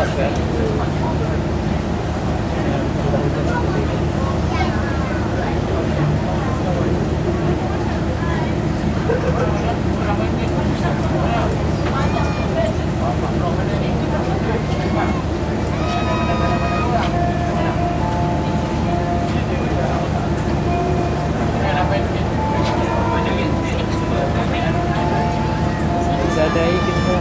pas kan. Ada kita.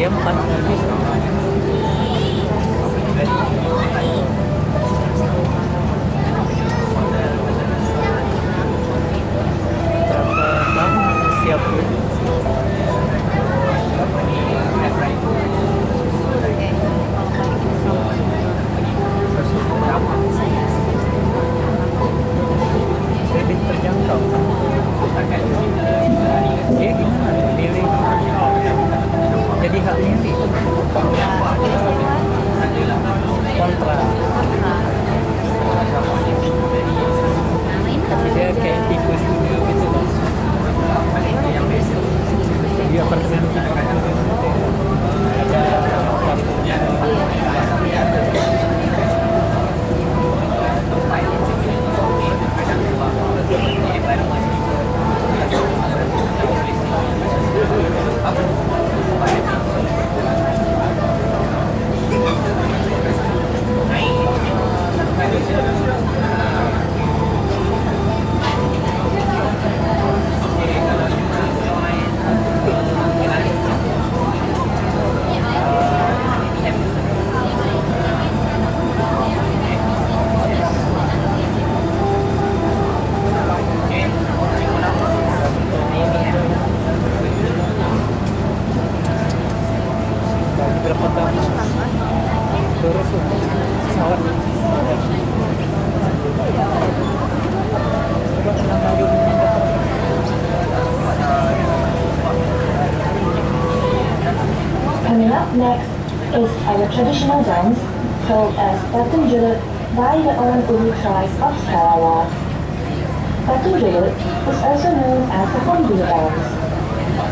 Dia makan habis. Berapa tahun siap ya? Kredit terjangkau. Dia gimana? Milih jadi hak milih. up next is our traditional dance called as Batun Juluk by the Orang Ulu tribe of Sarawak. Batun Juluk is also known as the Hornbill dance.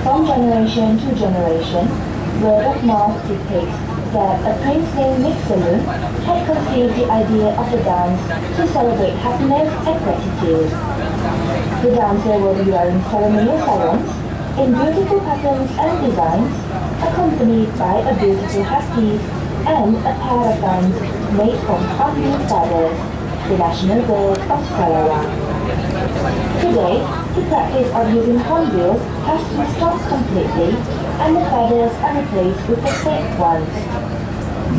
From generation to generation, word of mouth dictates that a prince named Mixalun had conceived the idea of the dance to celebrate happiness and gratitude. The dancer will be wearing ceremonial sarongs in beautiful patterns and designs, accompanied by a beautiful headpiece and a pair of guns made from hornbill feathers, the national bird of Sarawak. Today, the practice of using hornbill has been stopped completely and the feathers are replaced with the fake ones.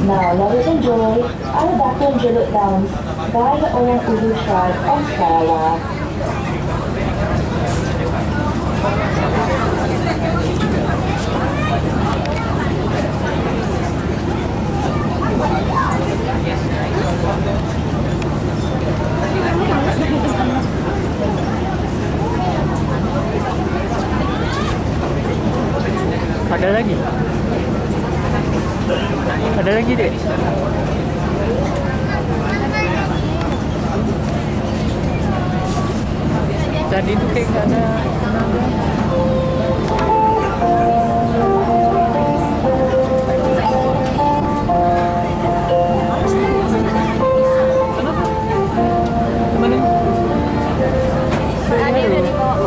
Now let us enjoy our Batun Juluk dance by the Orang Ulu tribe of Sarawak. Ada lagi? Ada lagi dek? Tadi tu kayak tak ada. Mana? Ada udah dibawa.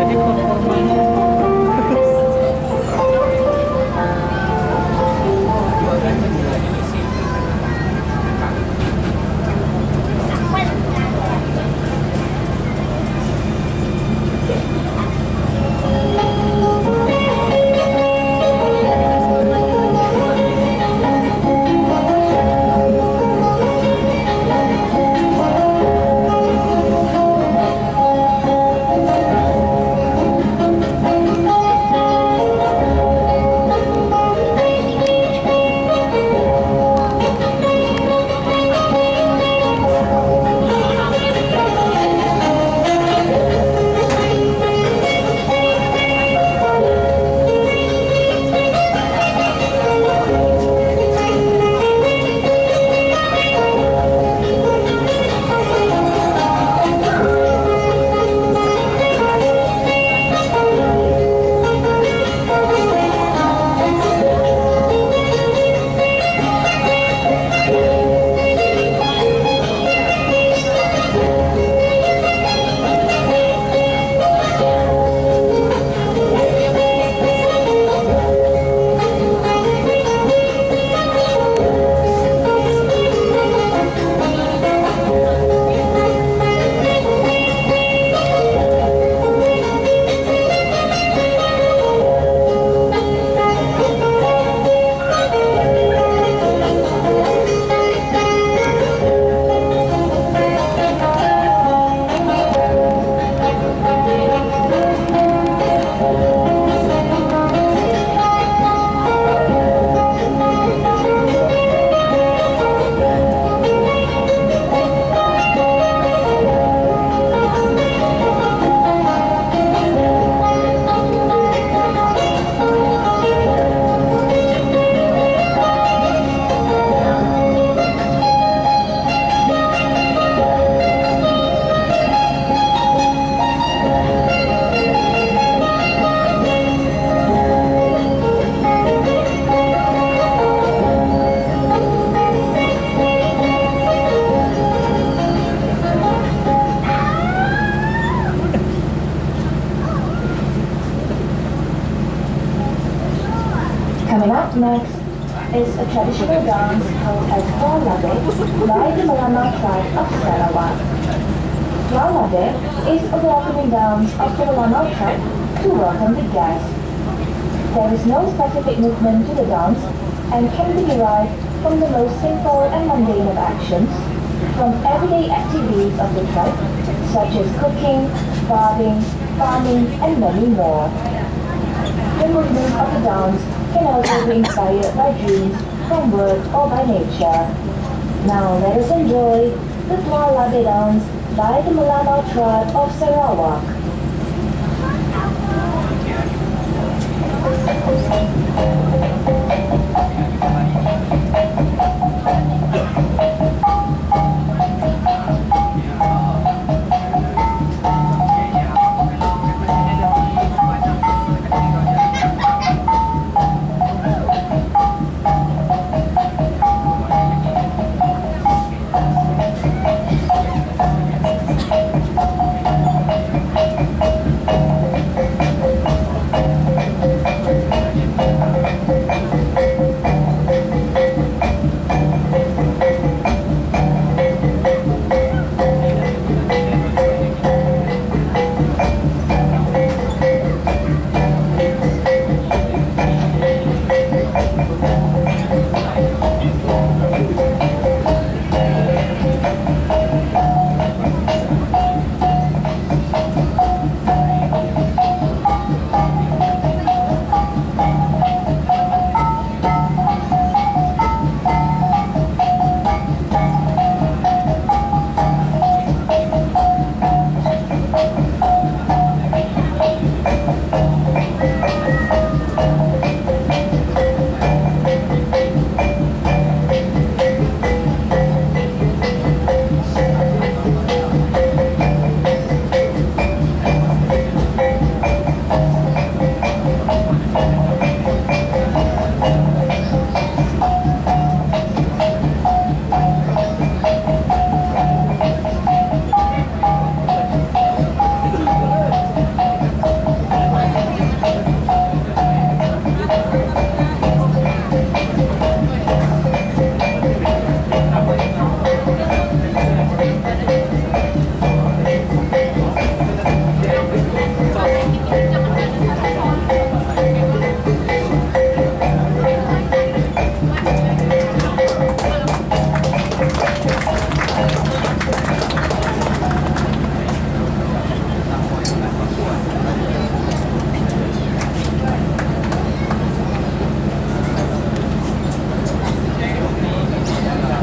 Jadi performanya Coming up next is a traditional dance called as Tuan Lade by the Melanau tribe of Sarawak. Tuan Lade is a welcoming dance of the Melanau tribe to welcome the guests. There is no specific movement to the dance and can be derived from the most simple and mundane of actions, from everyday activities of the tribe, such as cooking, barbing, farming, and many more. The movements of the dance can also be inspired by dreams, from work, or by nature. Now let us enjoy the Tuan Lade dance by the Melanau tribe of Sarawak.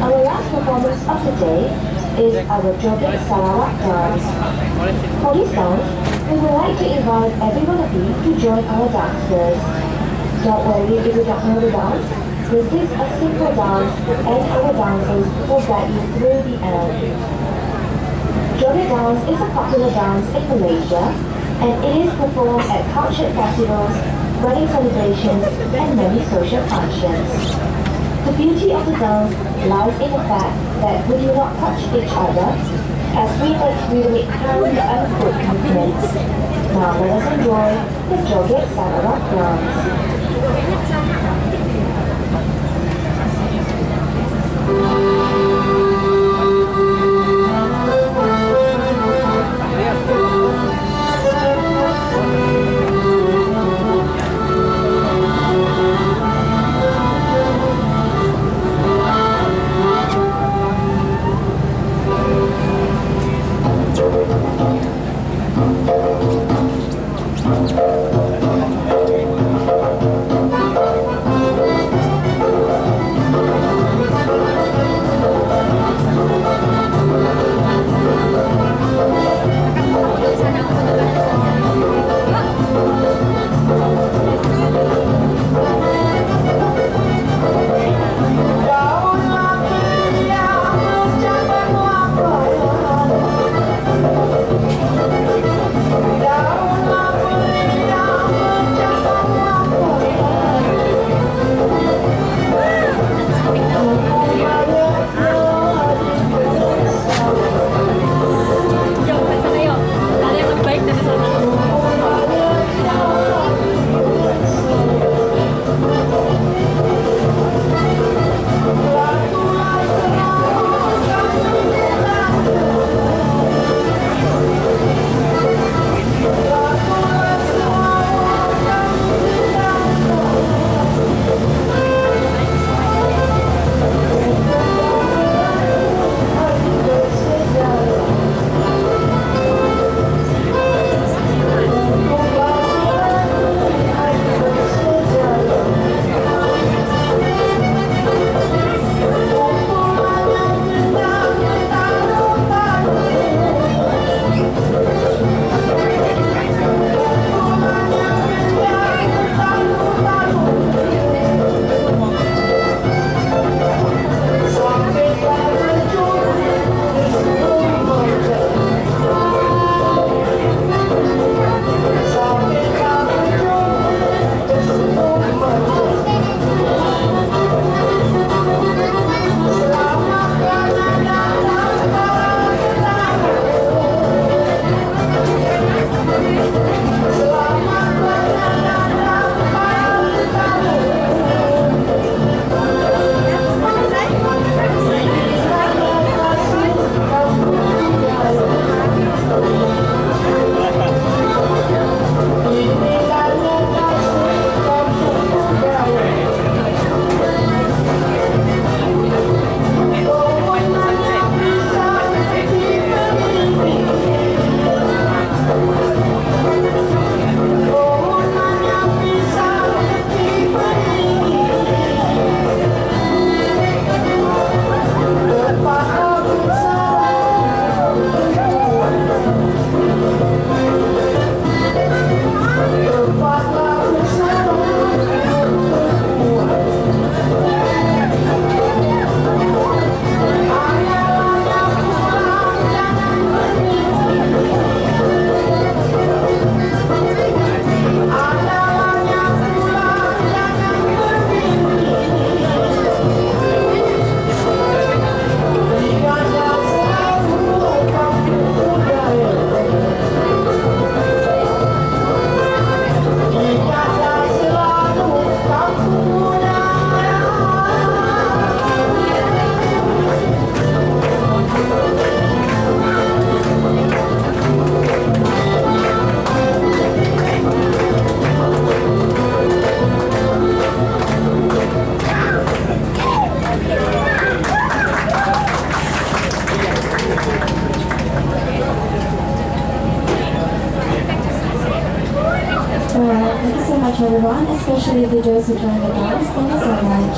Our last performance of the day is our Joget Sarawak dance. For this dance, we would like to invite every one of you to join our dancers. Don't worry if you don't know the dance. This is a simple dance and our dancers will guide you through the end. Joget dance is a popular dance in Malaysia and it is performed at cultural festivals, wedding celebrations and many social functions. The beauty of the dance lies in the fact that we do not touch each other as we make hand and foot movements. Now let us enjoy the Joget Sarawak dance. so much everyone, especially the those who joined the dance. Thank you so much.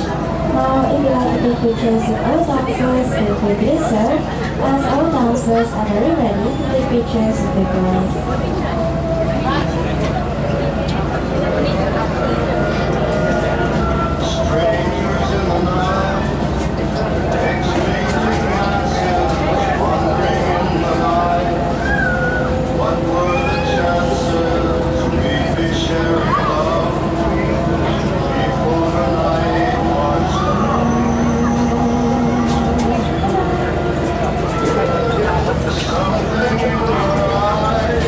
Now, if you like to take pictures with our dancers, feel free to do so, as our dancers are very ready to take pictures with the girls. Strangers in the night, exchanging glances, wandering in the night. What were the chances we'd be sharing love before the night was done? Something in your eyes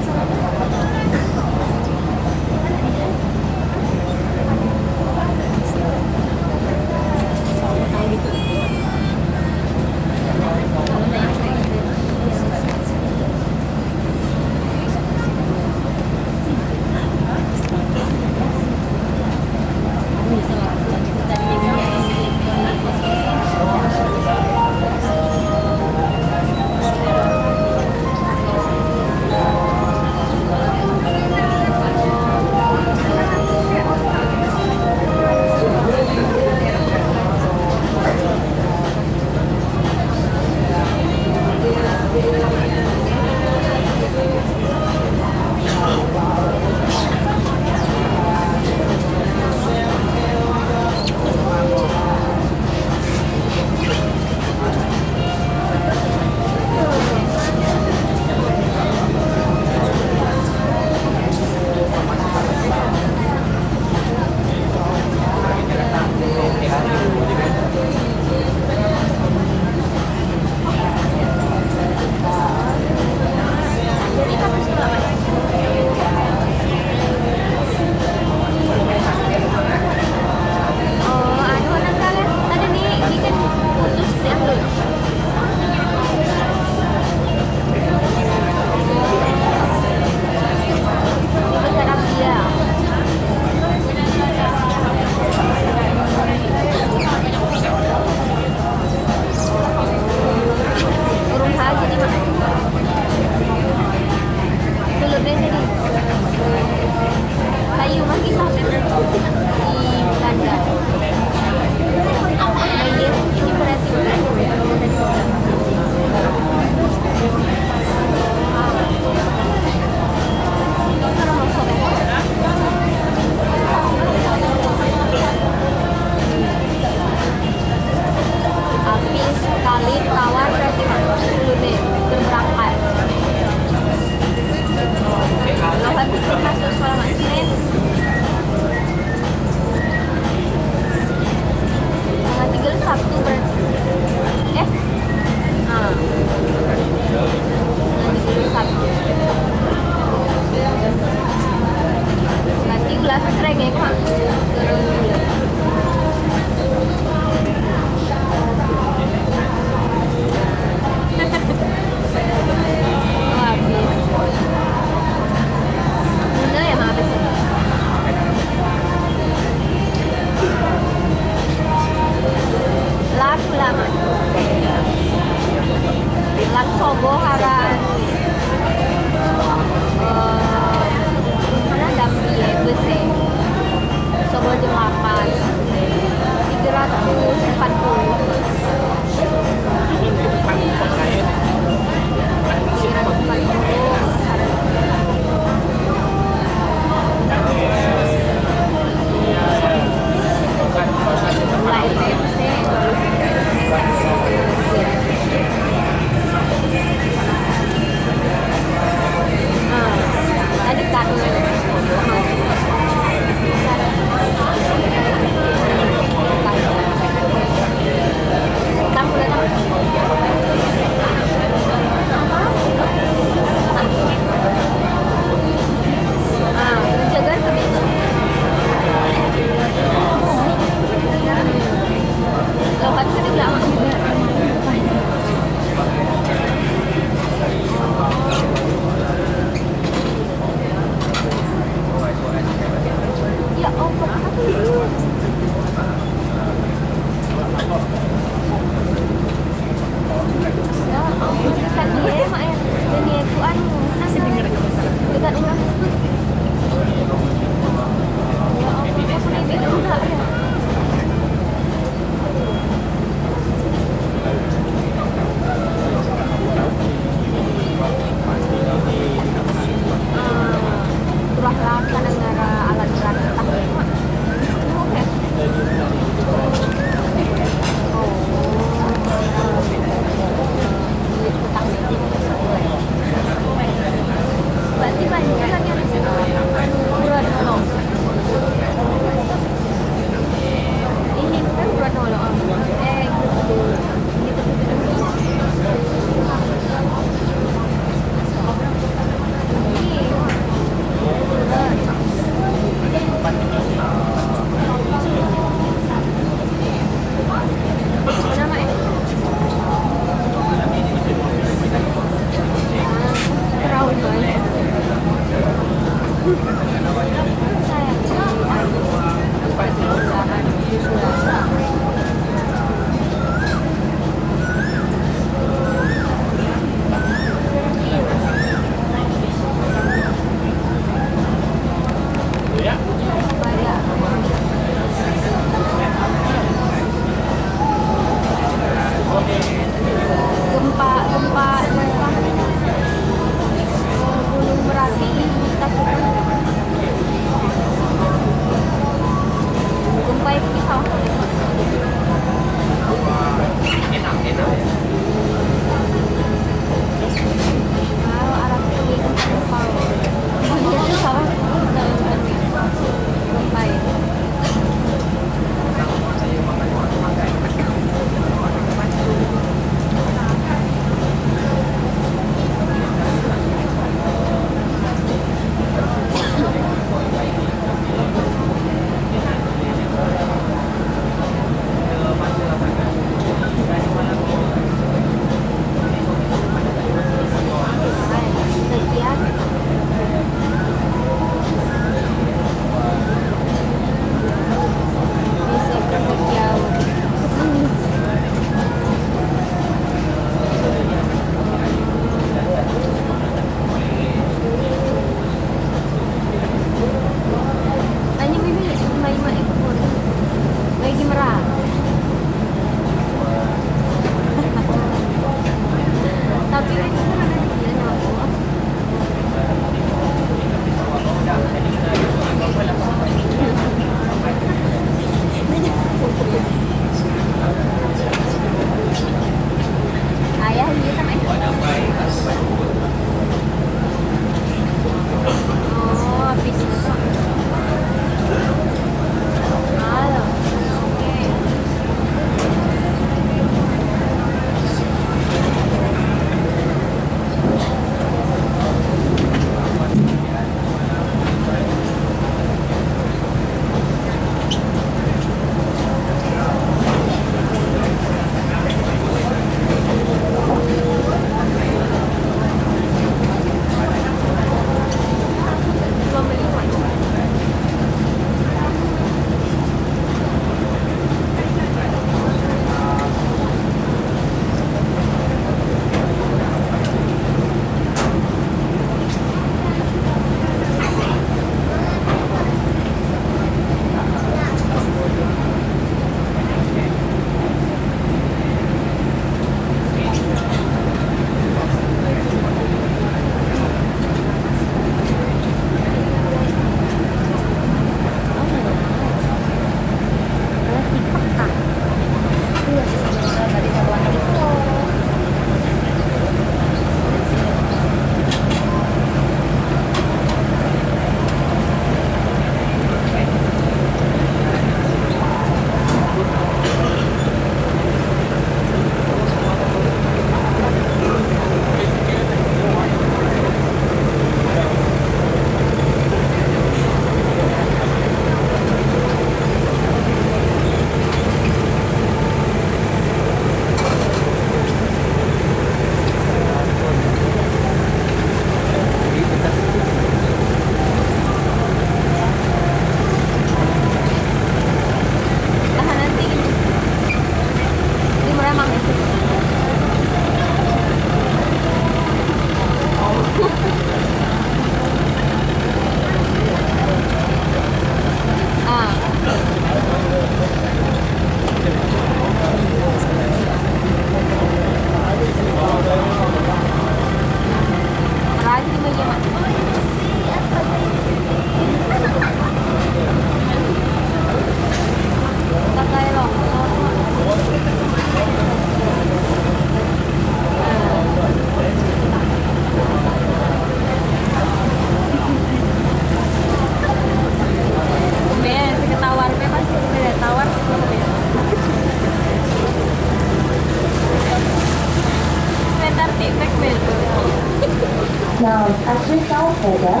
As we south further,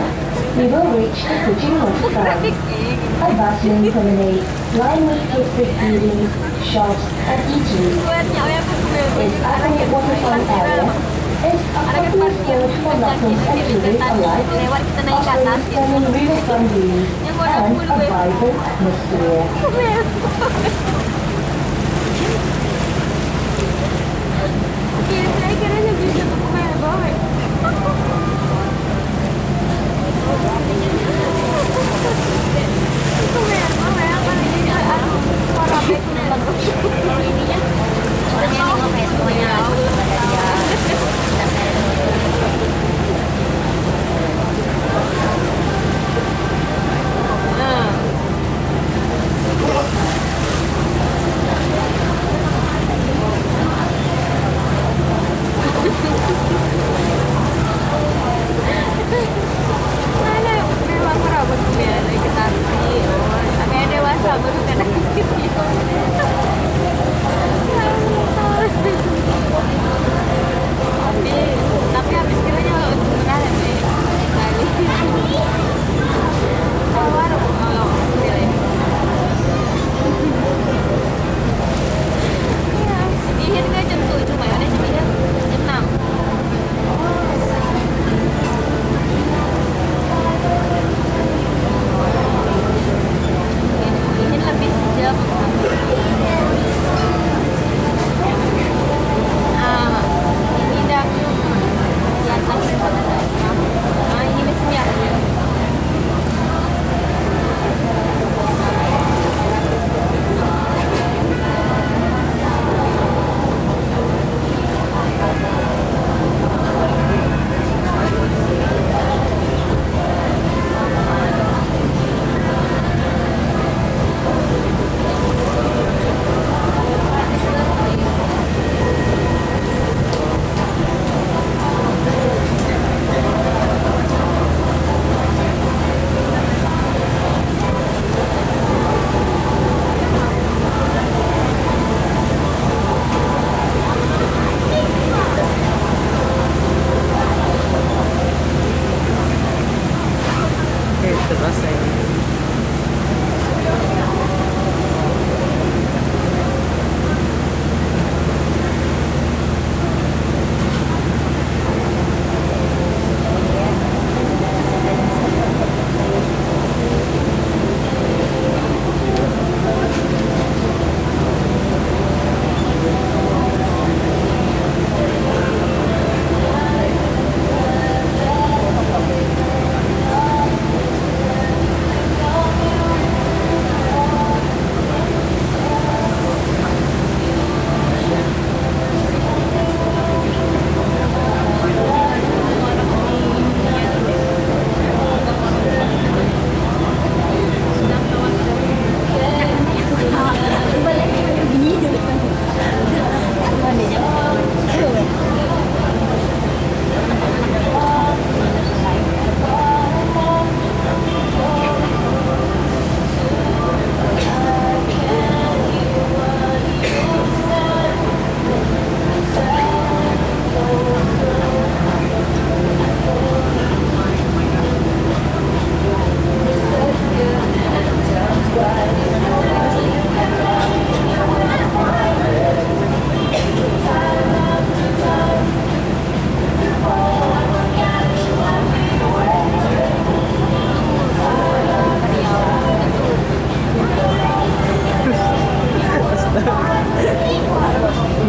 we will reach the Kuching waterfront, a bustling promenade lined with historic buildings, shops, and eateries. This iconic waterfront area is a popular spot for locals and tourists alike, offering stunning riverfront views and a vibrant atmosphere.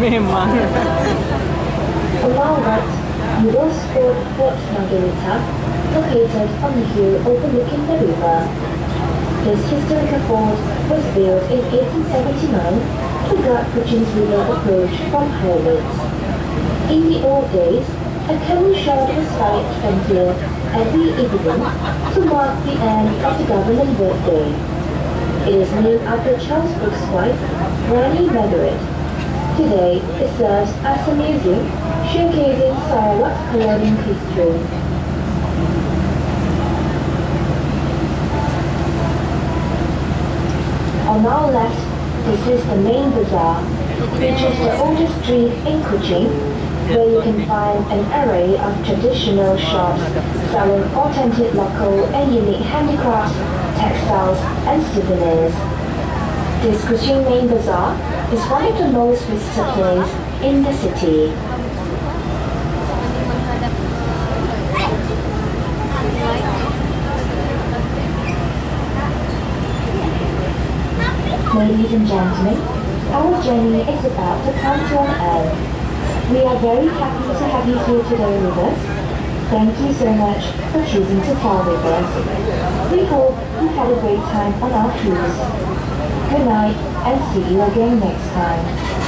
Memang. Along that, you will spot Fort Margarita, located on the hill overlooking the river. This historical fort was built in 1879 to guard Kuching's river approach from pirates. In the old days, a cannon shot was fired from here every evening to mark the end of the government birthday. It is named after Charles Brooks' wife, Rani Margaret. Today, it serves as a museum showcasing Sarawak's colonial history. On our left, this is the main bazaar, which is the oldest street in Kuching, where you can find an array of traditional shops selling authentic local and unique handicrafts, textiles, and souvenirs. This Kuching Main Bazaar is one of the most visited places in the city. Ladies and gentlemen, our journey is about to come to an end. We are very happy to have you here today with us. Thank you so much for choosing to fly with us. We hope you had a great time on our cruise. Good night and see you again next time.